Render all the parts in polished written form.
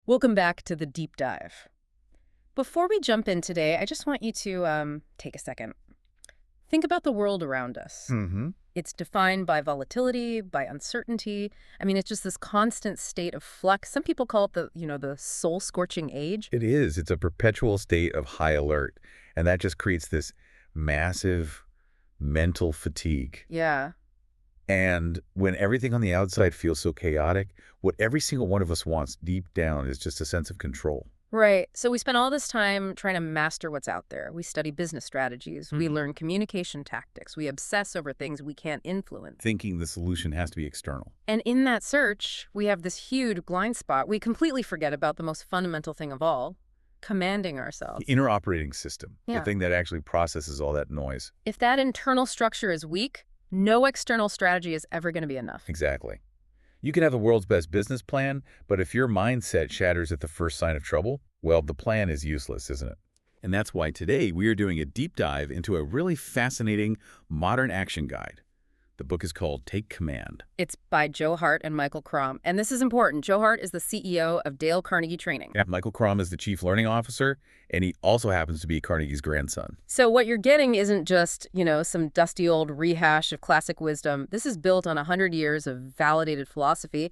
Welcome back to the deep dive. Before we jump in today, I just want you to take a second. Think about the world around us. Mm-hmm. It's defined by volatility, by uncertainty. I mean, it's just this constant state of flux. Some people call it the soul-scorching age. It is. It's a perpetual state of high alert. And that just creates this massive mental fatigue. Yeah. And when everything on the outside feels so chaotic, what every single one of us wants deep down is just a sense of control. Right. So we spend all this time trying to master what's out there. We study business strategies. We learn communication tactics. We obsess over things we can't influence. Thinking the solution has to be external. And in that search, we have this huge blind spot. We completely forget about the most fundamental thing of all, commanding ourselves. The inner operating system, Yeah. the thing that actually processes all that noise. If that internal structure is weak, no external strategy is ever going to be enough. Exactly. You can have the world's best business plan, but if your mindset shatters at the first sign of trouble, well, the plan is useless, isn't it? And that's why today we are doing a deep dive into a really fascinating modern action guide. The book is called Take Command. It's by Joe Hart and Michael Crom. And this is important. Joe Hart is the CEO of Dale Carnegie Training. Yeah, Michael Crom is the chief learning officer, and he also happens to be Carnegie's grandson. So what you're getting isn't just, some dusty old rehash of classic wisdom. This is built on 100 years of validated philosophy,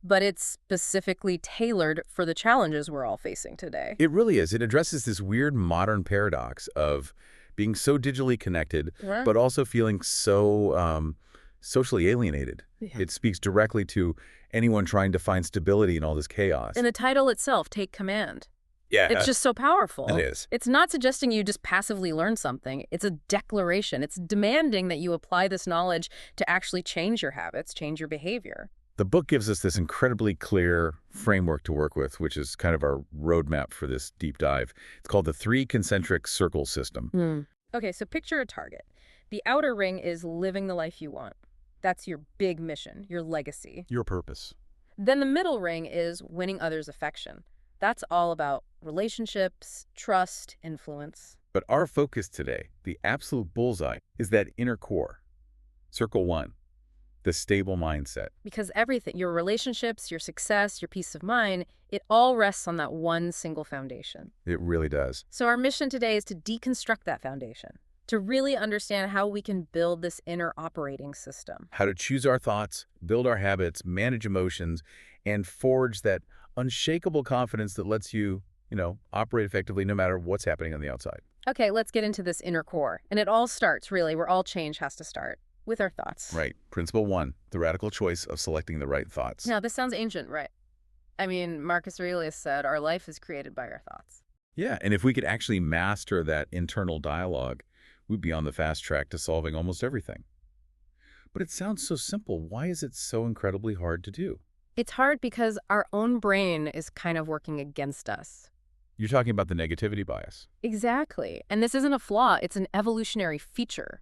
but it's specifically tailored for the challenges we're all facing today. It really is. It addresses this weird modern paradox of being so digitally connected, Yeah. but also feeling so socially alienated. Yeah. It speaks directly to anyone trying to find stability in all this chaos. And the title itself, Take Command. Yeah, It's just so powerful. it is. It's not suggesting you just passively learn something. It's a declaration. It's demanding that you apply this knowledge to actually change your habits, change your behavior. The book gives us this incredibly clear framework to work with, which is kind of our roadmap for this deep dive. It's called the 3 concentric circle system. Okay, so picture a target. The outer ring is living the life you want. That's your big mission, your legacy. Your purpose. Then the middle ring is winning others' affection. That's all about relationships, trust, influence. But our focus today, the absolute bullseye, is that inner core. Circle 1, the stable mindset. Because everything, your relationships, your success, your peace of mind, it all rests on that one single foundation. It really does. So our mission today is to deconstruct that foundation, to really understand how we can build this inner operating system. How to choose our thoughts, build our habits, manage emotions, and forge that unshakable confidence that lets you, operate effectively no matter what's happening on the outside. Okay, let's get into this inner core. And it all starts, really, where all change has to start, with our thoughts. Right. Principle 1, the radical choice of selecting the right thoughts. Now, this sounds ancient, right? I mean, Marcus Aurelius said, our life is created by our thoughts. Yeah, and if we could actually master that internal dialogue, we'd be on the fast track to solving almost everything. But it sounds so simple. Why is it so incredibly hard to do? It's hard because our own brain is kind of working against us. You're talking about the negativity bias. Exactly. And this isn't a flaw, it's an evolutionary feature.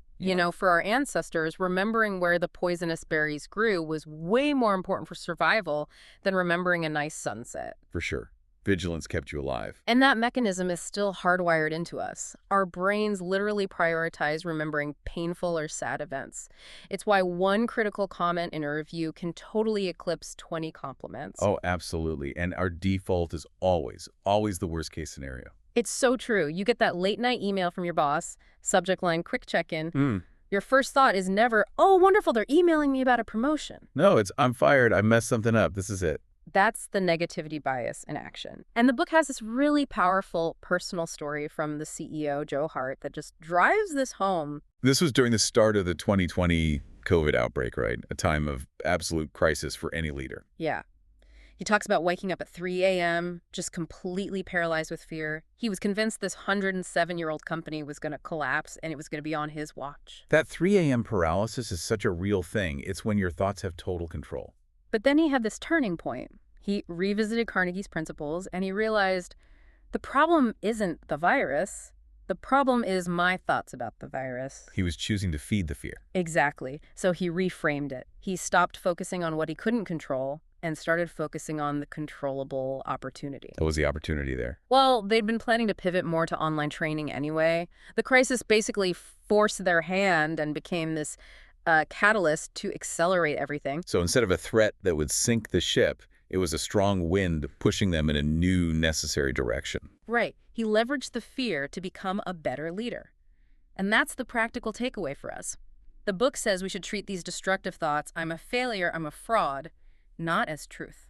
For our ancestors, remembering where the poisonous berries grew was way more important for survival than remembering a nice sunset. For sure. Vigilance kept you alive. And that mechanism is still hardwired into us. Our brains literally prioritize remembering painful or sad events. It's why one critical comment in a review can totally eclipse 20 compliments. Oh, absolutely. And our default is always the worst case scenario. It's so true. You get that late night email from your boss, subject line, quick check-in. Your first thought is never, oh, wonderful, they're emailing me about a promotion. No, it's, I'm fired. I messed something up. This is it. That's the negativity bias in action. And the book has this really powerful personal story from the CEO, Joe Hart, that just drives this home. This was during the start of the 2020 COVID outbreak, right? A time of absolute crisis for any leader. Yeah. He talks about waking up at 3 a.m., just completely paralyzed with fear. He was convinced this 107-year-old company was going to collapse and it was going to be on his watch. That 3 a.m. paralysis is such a real thing. It's when your thoughts have total control. But then he had this turning point. He revisited Carnegie's principles and he realized the problem isn't the virus. The problem is my thoughts about the virus. He was choosing to feed the fear. Exactly. So he reframed it. He stopped focusing on what he couldn't control and started focusing on the controllable opportunity. What was the opportunity there? Well, they'd been planning to pivot more to online training anyway. The crisis basically forced their hand and became this catalyst to accelerate everything. So instead of a threat that would sink the ship, It was a strong wind pushing them in a new, necessary direction. Right. He leveraged the fear to become a better leader. And that's the practical takeaway for us. The book says we should treat these destructive thoughts, I'm a failure, I'm a fraud, not as truth.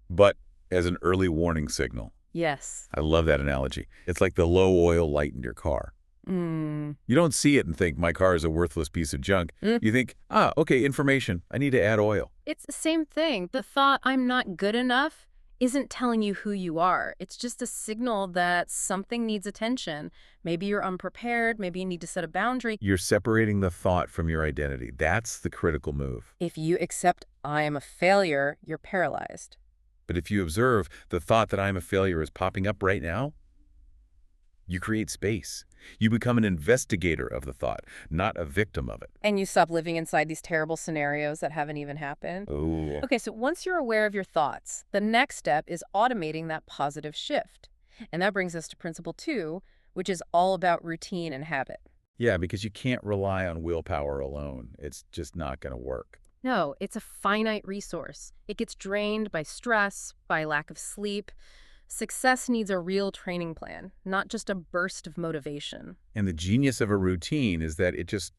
But as an early warning signal. Yes. I love that analogy. It's like the low oil light in your car. Mm. You don't see it and think, my car is a worthless piece of junk. You think, okay, information. I need to add oil. It's the same thing. The thought, I'm not good enough, isn't telling you who you are. It's just a signal that something needs attention. Maybe you're unprepared. Maybe you need to set a boundary. You're separating the thought from your identity. That's the critical move. If you accept I am a failure, you're paralyzed. But if you observe the thought that I'm a failure is popping up right now, you create space. You become an investigator of the thought, not a victim of it. And you stop living inside these terrible scenarios that haven't even happened. Oh. Okay, so once you're aware of your thoughts, the next step is automating that positive shift. And that brings us to principle 2, which is all about routine and habit. Yeah, because you can't rely on willpower alone. It's just not going to work. No, it's a finite resource. It gets drained by stress, by lack of sleep. Success needs a real training plan, not just a burst of motivation. And the genius of a routine is that it just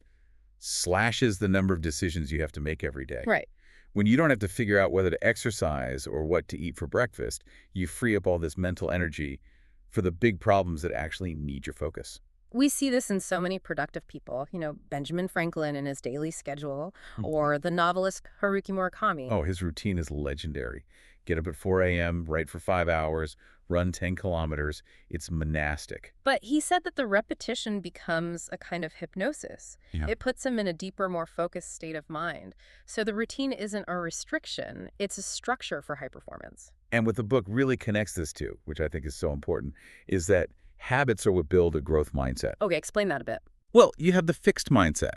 slashes the number of decisions you have to make every day. Right. When you don't have to figure out whether to exercise or what to eat for breakfast, you free up all this mental energy for the big problems that actually need your focus. We see this in so many productive people, Benjamin Franklin and his daily schedule, or the novelist Haruki Murakami. Oh, his routine is legendary. Get up at 4 a.m., write for 5 hours, run 10 kilometers. It's monastic. But he said that the repetition becomes a kind of hypnosis. Yeah. It puts him in a deeper, more focused state of mind. So the routine isn't a restriction, it's a structure for high performance. And what the book really connects this to, which I think is so important, is that habits are what build a growth mindset. Okay, explain that a bit. Well, you have the fixed mindset.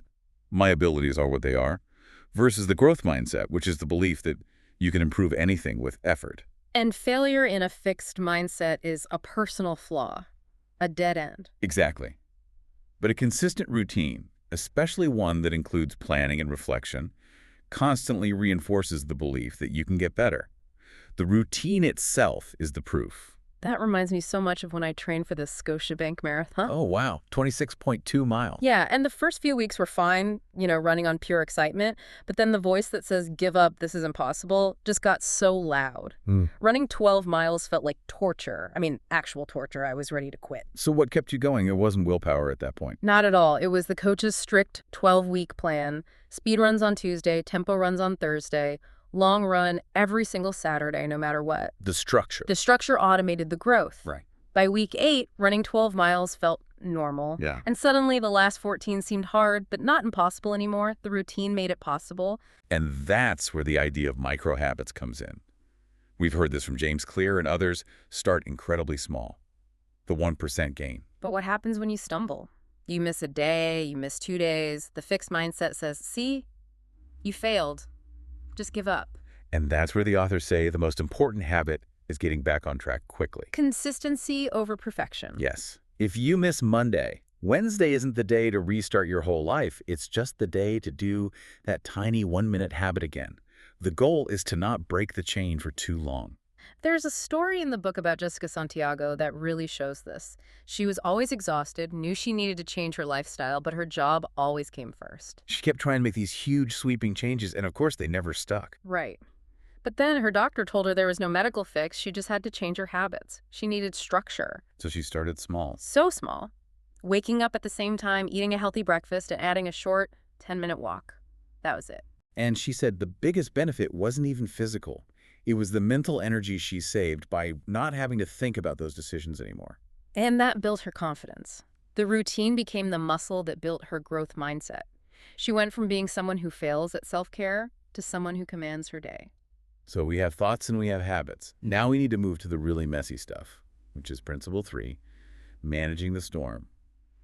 My abilities are what they are, versus the growth mindset, which is the belief that you can improve anything with effort. And failure in a fixed mindset is a personal flaw, a dead end. Exactly. But a consistent routine, especially one that includes planning and reflection, constantly reinforces the belief that you can get better. The routine itself is the proof. That reminds me so much of when I trained for the Scotiabank Marathon. Oh, wow. 26.2 miles. Yeah, and the first few weeks were fine, running on pure excitement. But then the voice that says, give up, this is impossible, just got so loud. Running 12 miles felt like torture. I mean, actual torture. I was ready to quit. So what kept you going? It wasn't willpower at that point. Not at all. It was the coach's strict 12-week plan. Speed runs on Tuesday, tempo runs on Thursday. Long run every single Saturday, no matter what. The structure. The structure automated the growth. Right. By week 8, running 12 miles felt normal. Yeah. And suddenly the last 14 seemed hard, but not impossible anymore. The routine made it possible. And that's where the idea of micro habits comes in. We've heard this from James Clear and others. Start incredibly small. The 1% gain. But what happens when you stumble? You miss a day, you miss 2 days. The fixed mindset says, see, you failed. Just give up. And that's where the authors say the most important habit is getting back on track quickly. Consistency over perfection. Yes. If you miss Monday, Wednesday isn't the day to restart your whole life. It's just the day to do that tiny 1-minute habit again. The goal is to not break the chain for too long. There's a story in the book about Jessica Santiago that really shows this. She was always exhausted, knew she needed to change her lifestyle, but her job always came first. She kept trying to make these huge sweeping changes, and of course they never stuck. Right. But then her doctor told her there was no medical fix, she just had to change her habits. She needed structure. So she started small. So small. Waking up at the same time, eating a healthy breakfast, and adding a short 10-minute walk. That was it. And she said the biggest benefit wasn't even physical. It was the mental energy she saved by not having to think about those decisions anymore. And that built her confidence. The routine became the muscle that built her growth mindset. She went from being someone who fails at self-care to someone who commands her day. So we have thoughts and we have habits. Now we need to move to the really messy stuff, which is principle 3, managing the storm,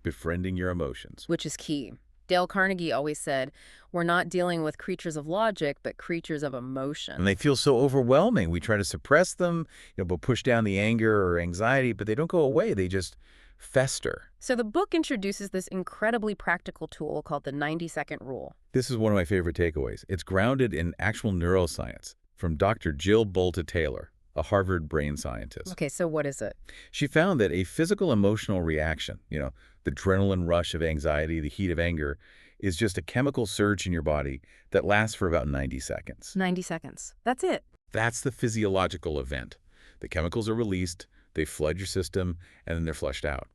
befriending your emotions. Which is key. Dale Carnegie always said, we're not dealing with creatures of logic, but creatures of emotion. And they feel so overwhelming. We try to suppress them, but push down the anger or anxiety, but they don't go away. They just fester. So the book introduces this incredibly practical tool called the 90-second rule. This is one of my favorite takeaways. It's grounded in actual neuroscience. from Dr. Jill Bolta-Taylor, a Harvard brain scientist. Okay, so what is it? She found that a physical emotional reaction, the adrenaline rush of anxiety, the heat of anger, is just a chemical surge in your body that lasts for about 90 seconds. 90 seconds. That's it. That's the physiological event. The chemicals are released, they flood your system, and then they're flushed out.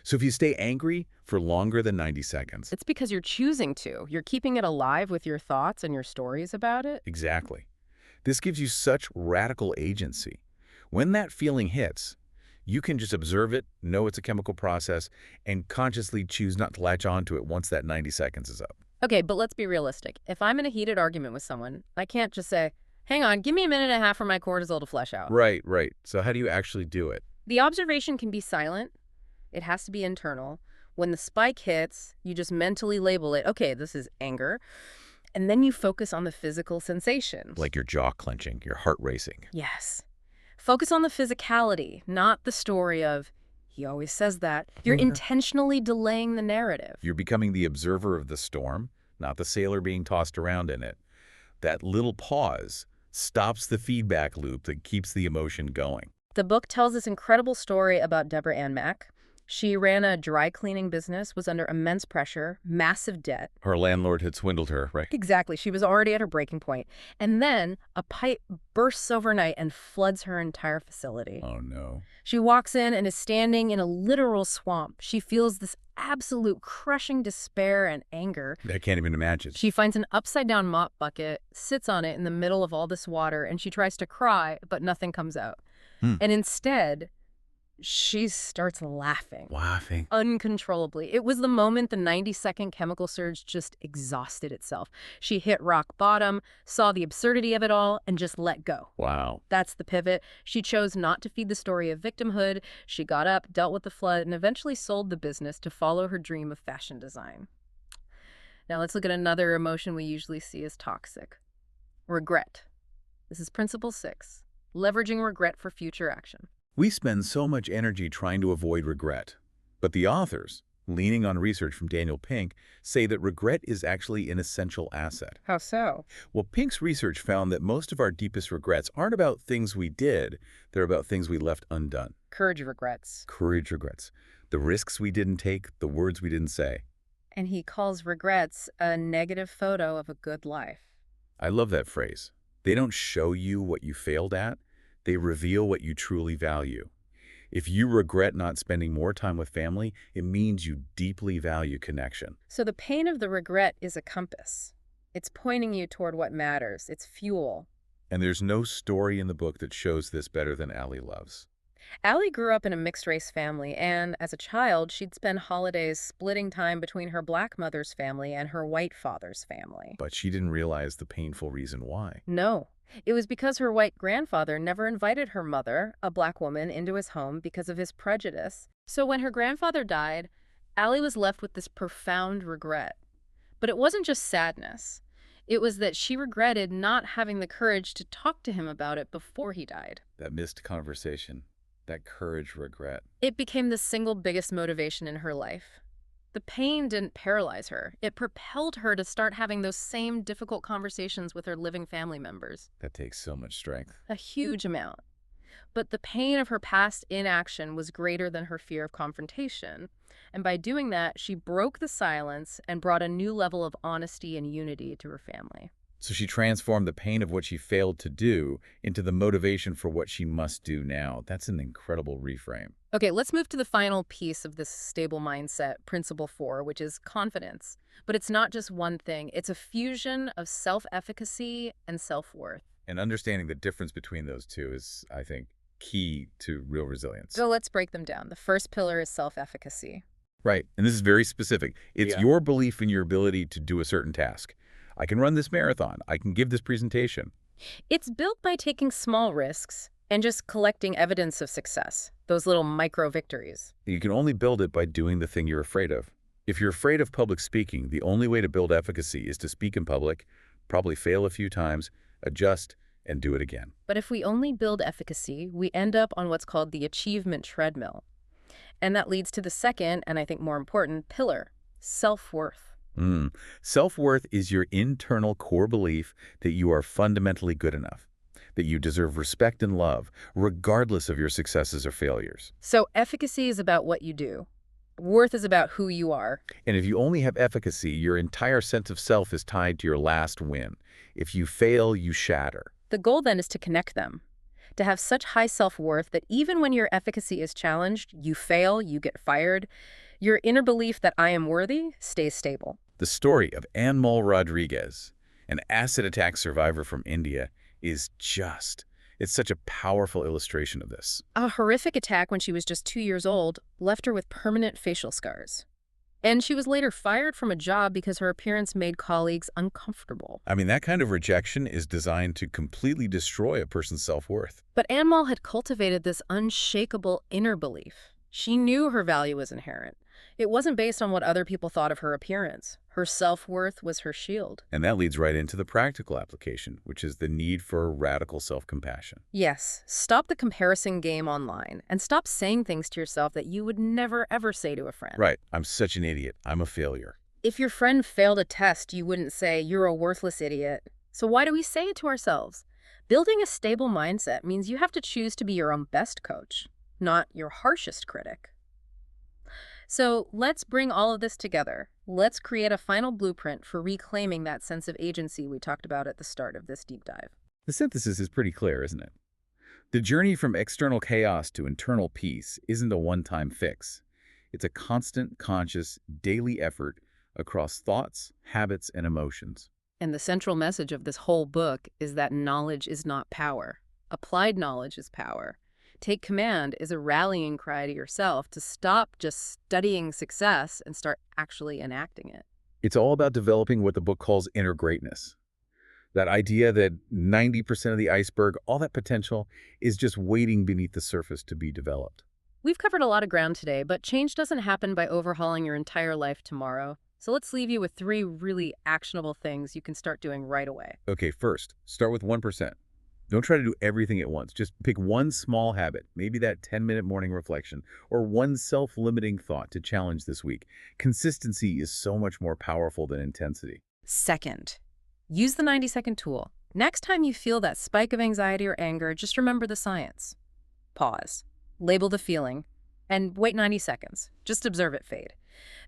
So if you stay angry for longer than 90 seconds. It's because you're choosing to. You're keeping it alive with your thoughts and your stories about it. Exactly. This gives you such radical agency. When that feeling hits, you can just observe it, know it's a chemical process, and consciously choose not to latch onto it once that 90 seconds is up. Okay, but let's be realistic. If I'm in a heated argument with someone, I can't just say, hang on, give me a minute and a half for my cortisol to flush out. Right. So how do you actually do it? The observation can be silent. It has to be internal. When the spike hits, you just mentally label it, okay, this is anger. And then you focus on the physical sensations. Like your jaw clenching, your heart racing. Yes. Focus on the physicality, not the story of, he always says that. You're intentionally delaying the narrative. You're becoming the observer of the storm, not the sailor being tossed around in it. That little pause stops the feedback loop that keeps the emotion going. The book tells this incredible story about Deborah Ann Mack. She ran a dry cleaning business, was under immense pressure, massive debt. Her landlord had swindled her, right? Exactly. She was already at her breaking point. And then a pipe bursts overnight and floods her entire facility. Oh, no. She walks in and is standing in a literal swamp. She feels this absolute crushing despair and anger. I can't even imagine. She finds an upside-down mop bucket, sits on it in the middle of all this water, and she tries to cry, but nothing comes out. And instead, she starts laughing. Laughing. Uncontrollably. It was the moment the 90-second chemical surge just exhausted itself. She hit rock bottom, saw the absurdity of it all, and just let go. Wow. That's the pivot. She chose not to feed the story of victimhood. She got up, dealt with the flood, and eventually sold the business to follow her dream of fashion design. Now let's look at another emotion we usually see as toxic. Regret. This is Principle 6. Leveraging regret for future action. We spend so much energy trying to avoid regret. But the authors, leaning on research from Daniel Pink, say that regret is actually an essential asset. How so? Well, Pink's research found that most of our deepest regrets aren't about things we did, they're about things we left undone. Courage regrets. Courage regrets. The risks we didn't take, the words we didn't say. And he calls regrets a negative photo of a good life. I love that phrase. They don't show you what you failed at. They reveal what you truly value. If you regret not spending more time with family, it means you deeply value connection. So the pain of the regret is a compass. It's pointing you toward what matters. It's fuel. And there's no story in the book that shows this better than Allie Love's. Allie grew up in a mixed-race family, and as a child, she'd spend holidays splitting time between her black mother's family and her white father's family. But she didn't realize the painful reason why. No. It was because her white grandfather never invited her mother, a black woman, into his home because of his prejudice. So when her grandfather died, Allie was left with this profound regret. But it wasn't just sadness. It was that she regretted not having the courage to talk to him about it before he died. That missed conversation, that courage regret. It became the single biggest motivation in her life. The pain didn't paralyze her. It propelled her to start having those same difficult conversations with her living family members. That takes so much strength. A huge amount. But the pain of her past inaction was greater than her fear of confrontation. And by doing that, she broke the silence and brought a new level of honesty and unity to her family. So she transformed the pain of what she failed to do into the motivation for what she must do now. That's an incredible reframe. Okay, let's move to the final piece of this stable mindset, Principle 4, which is confidence. But it's not just one thing. It's a fusion of self-efficacy and self-worth. And understanding the difference between those two is, I think, key to real resilience. So let's break them down. The first pillar is self-efficacy. Right. And this is very specific. It's your belief in your ability to do a certain task. I can run this marathon. I can give this presentation. It's built by taking small risks and just collecting evidence of success, those little micro victories. You can only build it by doing the thing you're afraid of. If you're afraid of public speaking, the only way to build efficacy is to speak in public, probably fail a few times, adjust, and do it again. But if we only build efficacy, we end up on what's called the achievement treadmill. And that leads to the second, and I think more important, pillar, self-worth. Self-worth is your internal core belief that you are fundamentally good enough. that you deserve respect and love, regardless of your successes or failures. So efficacy is about what you do. Worth is about who you are. And if you only have efficacy, your entire sense of self is tied to your last win. If you fail, you shatter. The goal then is to connect them, to have such high self-worth that even when your efficacy is challenged, you fail, you get fired, your inner belief that I am worthy stays stable. The story of Anmol Rodriguez, an acid attack survivor from India, is it's such a powerful illustration of this. A horrific attack when she was just 2 years old left her with permanent facial scars. And she was later fired from a job because her appearance made colleagues uncomfortable. I mean, that kind of rejection is designed to completely destroy a person's self-worth. But Anmol had cultivated this unshakable inner belief. She knew her value was inherent. It wasn't based on what other people thought of her appearance. Her self-worth was her shield. And that leads right into the practical application, which is the need for radical self-compassion. Yes, stop the comparison game online and stop saying things to yourself that you would never ever say to a friend. Right, I'm such an idiot. I'm a failure. If your friend failed a test, you wouldn't say, you're a worthless idiot. So why do we say it to ourselves? Building a stable mindset means you have to choose to be your own best coach, not your harshest critic. So let's bring all of this together. Let's create a final blueprint for reclaiming that sense of agency we talked about at the start of this deep dive. The synthesis is pretty clear, isn't it? The journey from external chaos to internal peace isn't a one-time fix. It's a constant, conscious, daily effort across thoughts, habits, and emotions. And the central message of this whole book is that knowledge is not power. Applied knowledge is power. Take command is a rallying cry to yourself to stop just studying success and start actually enacting it. It's all about developing what the book calls inner greatness. That idea that 90% of the iceberg, all that potential, is just waiting beneath the surface to be developed. We've covered a lot of ground today, but change doesn't happen by overhauling your entire life tomorrow. So let's leave you with 3 really actionable things you can start doing right away. Okay, first, start with 1%. Don't try to do everything at once. Just pick one small habit, maybe that 10-minute morning reflection, or one self-limiting thought to challenge this week. Consistency is so much more powerful than intensity. Second, use the 90-second tool. Next time you feel that spike of anxiety or anger, just remember the science. Pause, label the feeling, and wait 90 seconds. Just observe it fade.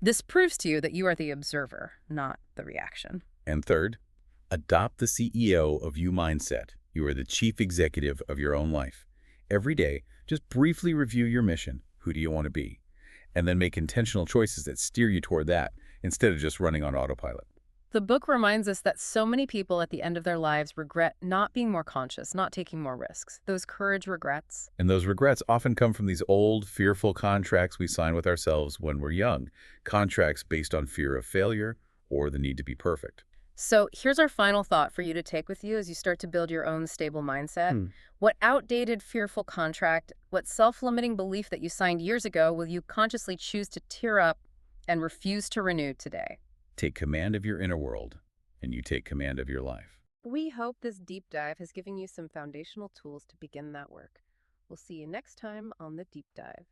This proves to you that you are the observer, not the reaction. And third, adopt the CEO of you mindset. You are the chief executive of your own life. Every day, just briefly review your mission. Who do you want to be? And then make intentional choices that steer you toward that instead of just running on autopilot. The book reminds us that so many people at the end of their lives regret not being more conscious, not taking more risks. Those courage regrets. And those regrets often come from these old, fearful contracts we sign with ourselves when we're young. Contracts based on fear of failure or the need to be perfect. So here's our final thought for you to take with you as you start to build your own stable mindset. What outdated, fearful contract, what self-limiting belief that you signed years ago will you consciously choose to tear up and refuse to renew today? Take command of your inner world, and you take command of your life. We hope this deep dive has given you some foundational tools to begin that work. We'll see you next time on the Deep Dive.